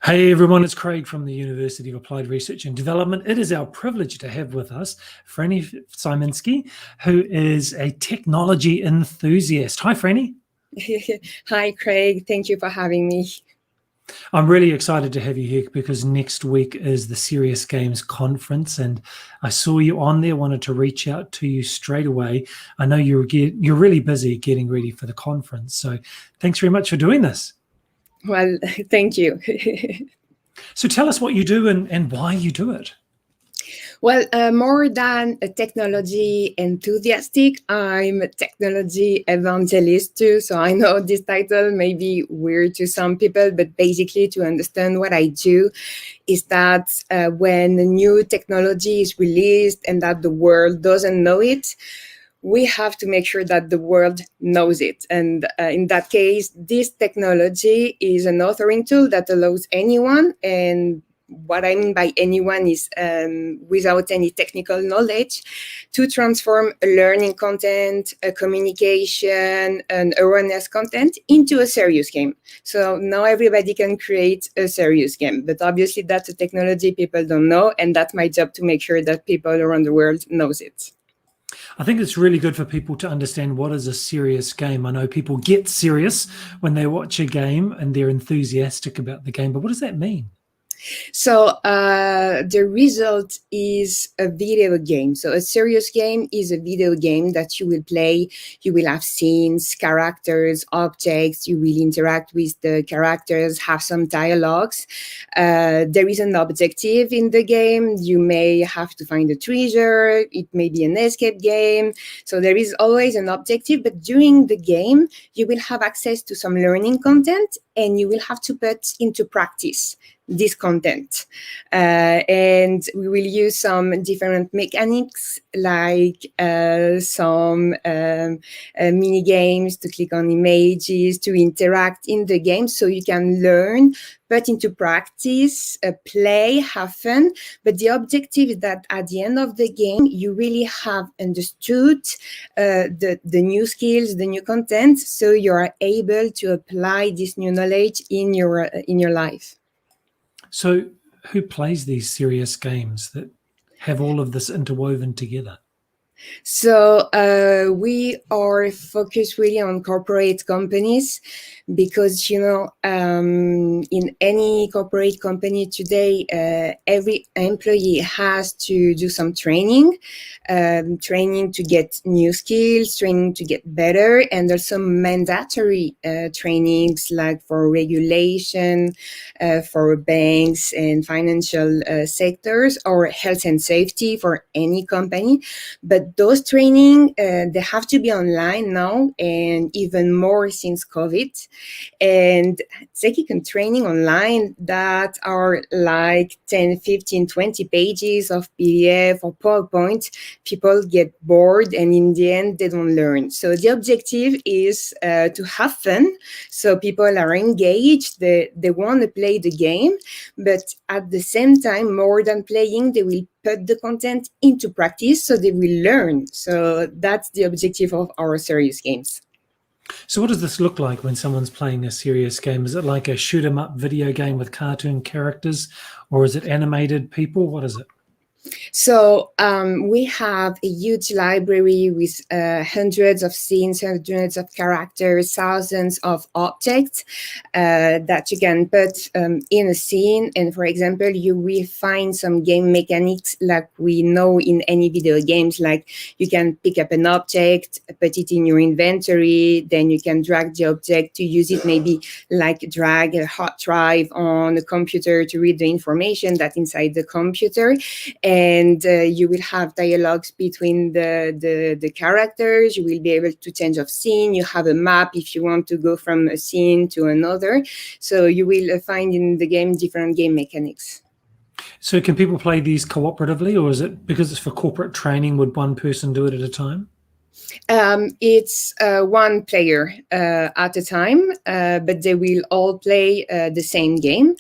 Hey everyone, it's Craig from the University of Applied Research and Development. It is our privilege to have with us Fanny Sieminski, who is a technology enthusiast. Hi, Fanny. Hi, Craig. Thank you for having me. I'm really excited to have you here because next week is the Serious Games Conference, and I saw you on there, wanted to reach out to you straight away. I know you're really busy getting ready for the conference, so thanks very much for doing this. Well, thank you. So tell us what you do and why you do it. Well, more than a technology enthusiastic, I'm a technology evangelist too. So I know this title may be weird to some people, but basically to understand what I do is that when a new technology is released and that the world doesn't know it, we have to make sure that the world knows it. And in that case, this technology is an authoring tool that allows anyone, and what I mean by anyone is without any technical knowledge, to transform a learning content, a communication, and awareness content into a serious game. So now everybody can create a serious game, but obviously that's a technology people don't know, and that's my job to make sure that people around the world knows it. I think it's really good for people to understand what is a serious game. I know people get serious when they watch a game and they're enthusiastic about the game, but what does that mean? So the result is a video game. So a serious game is a video game that you will play. You will have scenes, characters, objects. You will interact with the characters, have some dialogues. There is an objective in the game. You may have to find a treasure. It may be an escape game. So there is always an objective, but during the game, you will have access to some learning content and you will have to put into practice this content. And we will use some different mechanics like some mini games to click on images, to interact in the game so you can learn, put into practice, play, have fun. But the objective is that at the end of the game, you really have understood the new skills, the new content, so you are able to apply this new knowledge in your life. So who plays these serious games that have all of this interwoven together? So we are focused really on corporate companies because, in any corporate company today, every employee has to do some training to get new skills, training to get better, and there's some mandatory trainings like for regulation, for banks and financial sectors, or health and safety for any company. But those training, they have to be online now, and even more since COVID. And taking training online that are like 10, 15, 20 pages of PDF or PowerPoint, people get bored and in the end, they don't learn. So the objective is to have fun. So people are engaged, they want to play the game, but at the same time, more than playing, they will put the content into practice so they will learn. So that's the objective of our serious games. So what does this look like when someone's playing a serious game? Is it like a shoot 'em up video game with cartoon characters, or is it animated people? What is it? So we have a huge library with hundreds of scenes, hundreds of characters, thousands of objects that you can put in a scene. And for example, you will find some game mechanics like we know in any video games, like you can pick up an object, put it in your inventory, then you can drag the object to use it, maybe like drag a hard drive on a computer to read the information that's inside the computer. And you will have dialogues between the characters. You will be able to change of scene. You have a map if you want to go from a scene to another. So you will find in the game different game mechanics. So can people play these cooperatively, or is it because it's for corporate training, would one person do it at a time? It's one player at a time, but they will all play the same game.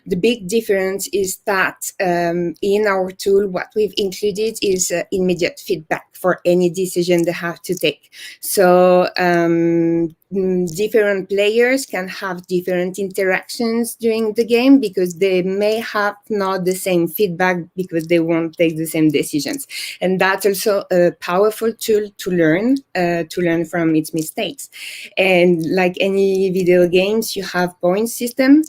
The big difference is that in our tool, what we've included is immediate feedback for any decision they have to take. So different players can have different interactions during the game because they may have not the same feedback because they won't take the same decisions. And that's also a powerful tool to learn from its mistakes. And like any video games, you have point system.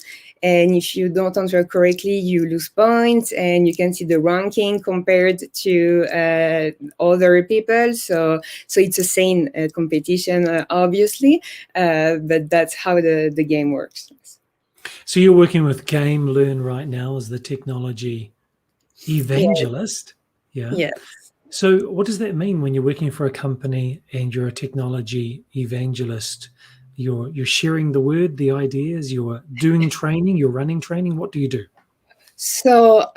And if you don't answer correctly, you lose points, and you can see the ranking compared to other people. So it's a sane competition, obviously, but that's how the game works. So you're working with GameLearn right now as the technology evangelist. Yeah. Yes. So what does that mean when you're working for a company and you're a technology evangelist? You're sharing the word, the ideas, you're doing training, you're running training. What do you do? So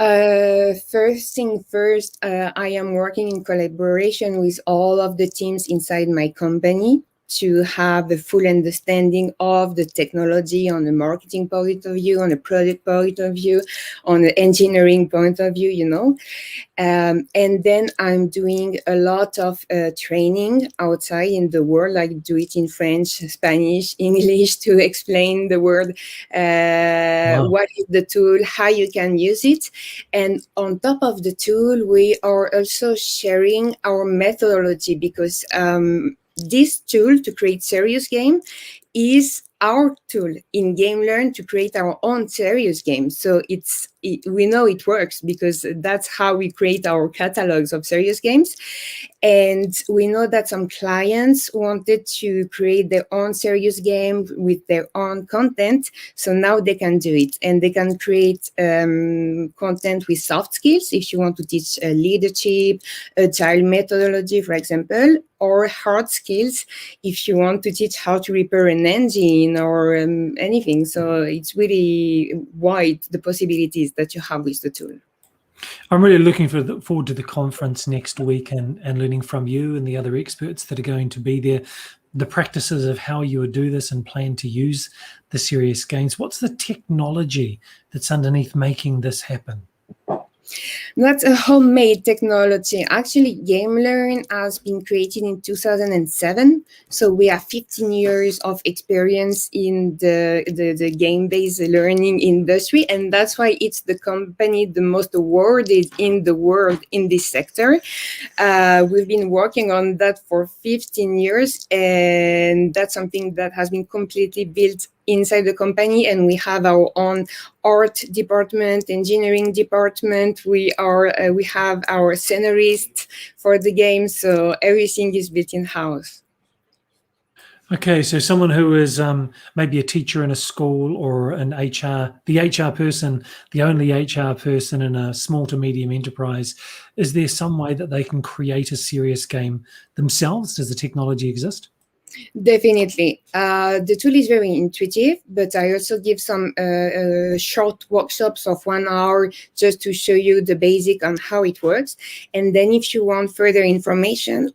first thing first, I am working in collaboration with all of the teams inside my company to have a full understanding of the technology on the marketing point of view, on the product point of view, on the engineering point of view, and then I'm doing a lot of training outside in the world, like do it in French, Spanish, English, to explain the word, Wow. what is the tool, how you can use it. And on top of the tool, we are also sharing our methodology because this tool to create serious game is our tool in GameLearn to create our own serious games. So we know it works because that's how we create our catalogs of serious games. And we know that some clients wanted to create their own serious game with their own content. So now they can do it, and they can create content with soft skills. If you want to teach leadership, agile methodology, for example, or hard skills if you want to teach how to repair an engine or anything. So it's really wide, the possibilities that you have with the tool. I'm really looking forward to the conference next week and learning from you and the other experts that are going to be there, the practices of how you would do this and plan to use the serious games. What's the technology that's underneath making this happen? That's a homemade technology. Actually, GameLearn has been created in 2007. So we have 15 years of experience in the game-based learning industry. And that's why it's the company the most awarded in the world in this sector. We've been working on that for 15 years. And that's something that has been completely built inside the company, and we have our own art department, engineering department. We have our scenarist for the game, so everything is built in house. Okay, so someone who is maybe a teacher in a school or an the HR person, the only HR person in a small to medium enterprise, is there some way that they can create a serious game themselves? Does the technology exist? Definitely. The tool is very intuitive, but I also give some short workshops of 1 hour just to show you the basic on how it works. And then if you want further information,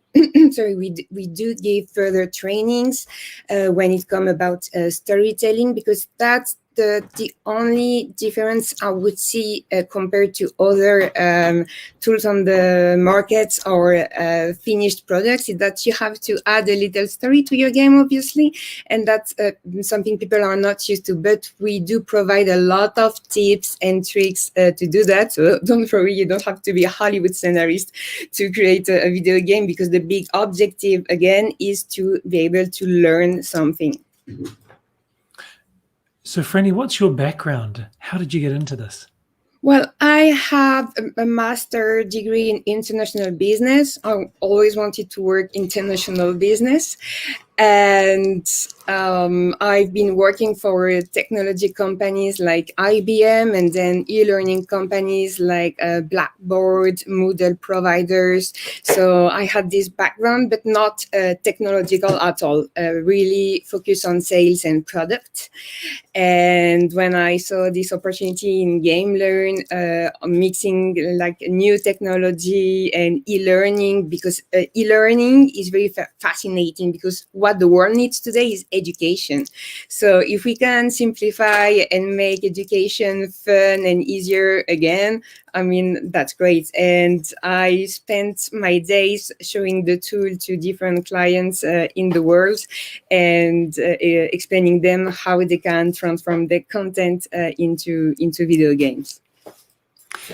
sorry, we do give further trainings when it comes about storytelling, because that's the only difference I would see compared to other tools on the markets or finished products is that you have to add a little story to your game, obviously, and that's something people are not used to, but we do provide a lot of tips and tricks to do that. So don't worry, you don't have to be a Hollywood scenarist to create a video game, because the big objective, again, is to be able to learn something. So, Fanny, what's your background? How did you get into this? Well, I have a master degree in international business. I always wanted to work international business. And I've been working for technology companies like IBM, and then e-learning companies like Blackboard, Moodle providers. So I had this background, but not technological at all, really focused on sales and product. And when I saw this opportunity in GameLearn, mixing like new technology and e-learning, because e-learning is very fascinating, because what the world needs today is education. So if we can simplify and make education fun and easier again, I mean, that's great. And I spent my days showing the tool to different clients in the world, and explaining them how they can transform their content into video games.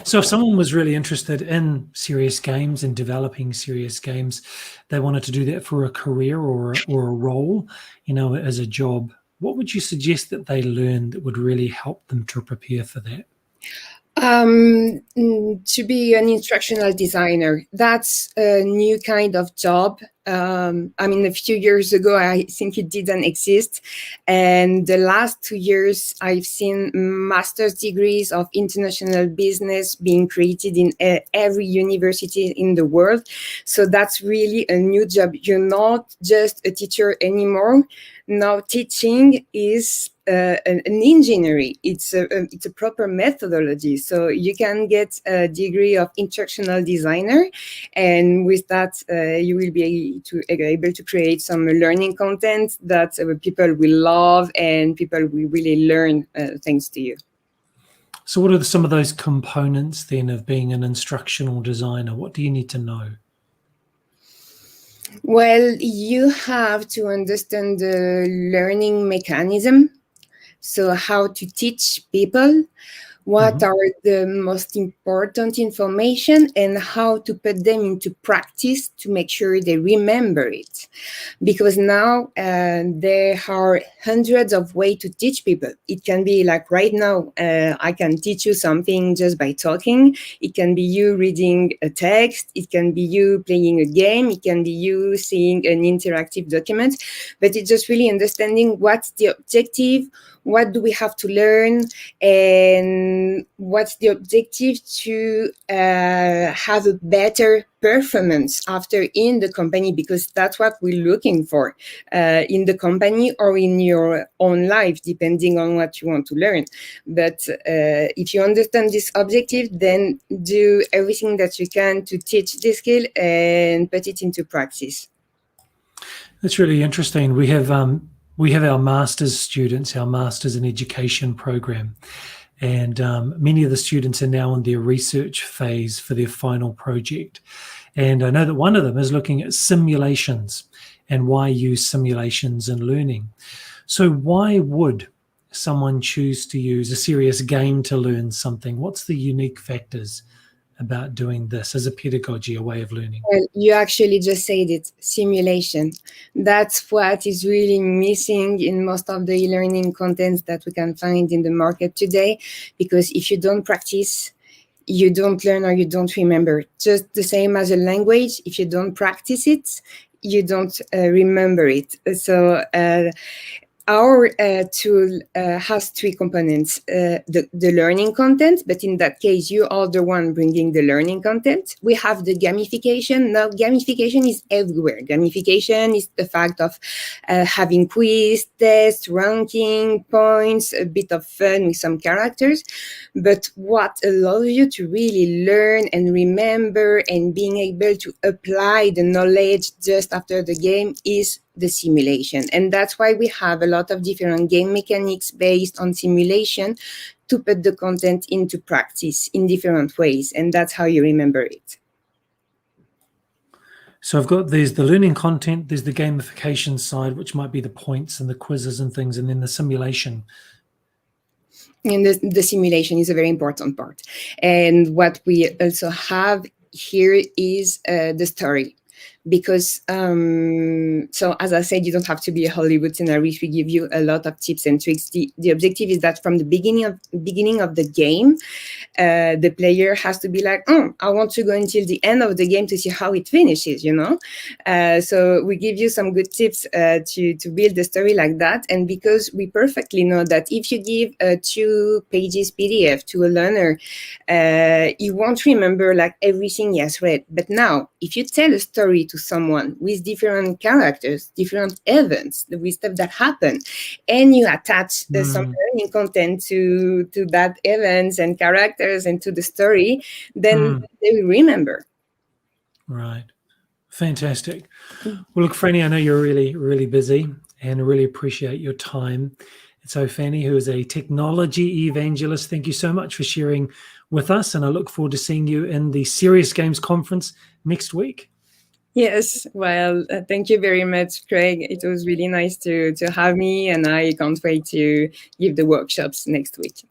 So if someone was really interested in serious games and developing serious games, they wanted to do that for a career or a role, as a job, what would you suggest that they learn that would really help them to prepare for that? To be an instructional designer, that's a new kind of job. I mean, a few years ago, I think it didn't exist. And the last 2 years, I've seen master's degrees of international business being created in every university in the world. So that's really a new job. You're not just a teacher anymore. Now teaching is an engineering. It's a proper methodology. So you can get a degree of instructional designer, and with that, you will be able to create some learning content that people will love and people will really learn thanks to you. So what are some of those components then of being an instructional designer? What do you need to know? Well, you have to understand the learning mechanism. So how to teach people, what are the most important information, and how to put them into practice to make sure they remember it. Because now there are hundreds of ways to teach people. It can be like right now, I can teach you something just by talking. It can be you reading a text. It can be you playing a game. It can be you seeing an interactive document. But it's just really understanding what's the objective, what do we have to learn, and what's the objective to have a better performance after in the company, because that's what we're looking for in the company or in your own life, depending on what you want to learn. But if you understand this objective, then do everything that you can to teach this skill and put it into practice. That's really interesting. We have our master's students, our master's in education program, and many of the students are now in their research phase for their final project. And I know that one of them is looking at simulations and why use simulations in learning. So why would someone choose to use a serious game to learn something? What's the unique factors about doing this as a pedagogy, a way of learning? Well, you actually just said it, simulation. That's what is really missing in most of the e-learning content that we can find in the market today, because if you don't practice, you don't learn or you don't remember. Just the same as a language, if you don't practice it, you don't remember it. So our tool has three components, the learning content, but in that case, you are the one bringing the learning content. We have the gamification. Now, gamification is everywhere. Gamification is the fact of having quiz, tests, ranking, points, a bit of fun with some characters. But what allows you to really learn and remember and being able to apply the knowledge just after the game is the simulation. And that's why we have a lot of different game mechanics based on simulation to put the content into practice in different ways. And that's how you remember it. So there's the learning content, there's the gamification side, which might be the points and the quizzes and things, and then the simulation. And the simulation is a very important part. And what we also have here is the story. Because, so as I said, you don't have to be a Hollywood scenarist. We give you a lot of tips and tricks. The objective is that from the beginning of the game, the player has to be like, oh, I want to go until the end of the game to see how it finishes, you know? So we give you some good tips to build the story like that. And because we perfectly know that if you give a 2 pages PDF to a learner, he won't remember like everything he has read. But now, if you tell a story to to someone with different characters, different events, with stuff that happen, and you attach some learning content to that events and characters and to the story, then they will remember. Right. Fantastic. Well, look, Fanny, I know you're really, really busy and I really appreciate your time. And so, Fanny, who is a technology evangelist, thank you so much for sharing with us. And I look forward to seeing you in the Serious Games Conference next week. Yes, well, thank you very much, Craig. It was really nice to have me, and I can't wait to give the workshops next week.